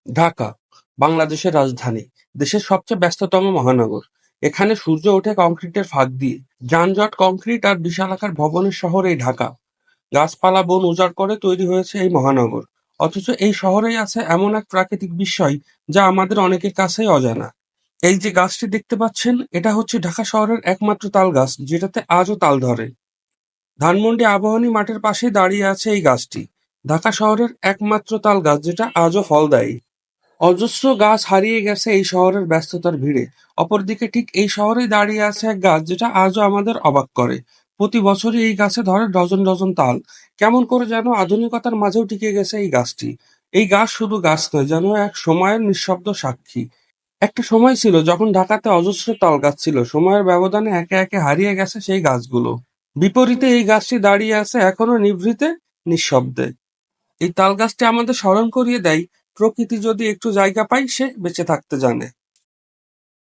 ঢাকা, বাংলাদেশের রাজধানী, দেশের সবচেয়ে ব্যস্ততম মহানগর। এখানে সূর্য ওঠে কংক্রিটের ফাঁক দিয়ে। যানজট, কংক্রিট আর বিশালাকার ভবনের শহর এই ঢাকা। গাছপালা, বন উজাড় করে তৈরি হয়েছে এই মহানগর। অথচ এই শহরেই আছে এমন এক প্রাকৃতিক বিস্ময় যা আমাদের অনেকের কাছেই অজানা। এই যে গাছটি দেখতে পাচ্ছেন, এটা হচ্ছে ঢাকা শহরের একমাত্র তাল গাছ যেটাতে আজও তাল ধরে। ধানমন্ডি আবাহনী মাঠের পাশেই দাঁড়িয়ে আছে এই গাছটি। ঢাকা শহরের একমাত্র তাল গাছ যেটা আজও ফল দেয়। অজস্র গাছ হারিয়ে গেছে এই শহরের ব্যস্ততার ভিড়ে। অপরদিকে ঠিক এই শহরেই দাঁড়িয়ে আছে এক গাছ যেটা আজও আমাদের অবাক করে। প্রতি বছরই এই গাছে ধরে ডজন ডজন তাল। কেমন করে যেন আধুনিকতার মাঝেও টিকে গেছে এই গাছটি। এই গাছ শুধু গাছ নয়, যেন এক সময়ের নিঃশব্দ সাক্ষী। একটা সময় ছিল যখন ঢাকাতে অজস্র তাল গাছ ছিল, সময়ের ব্যবধানে একে একে হারিয়ে গেছে সেই গাছগুলো। বিপরীতে এই গাছটি দাঁড়িয়ে আছে এখনো নিভৃতে, নিঃশব্দে। এই তালগাছটি আমাদের স্মরণ করিয়ে দেয়, প্রকৃতি যদি একটু জায়গা পায় সে বেঁচে থাকতে জানে।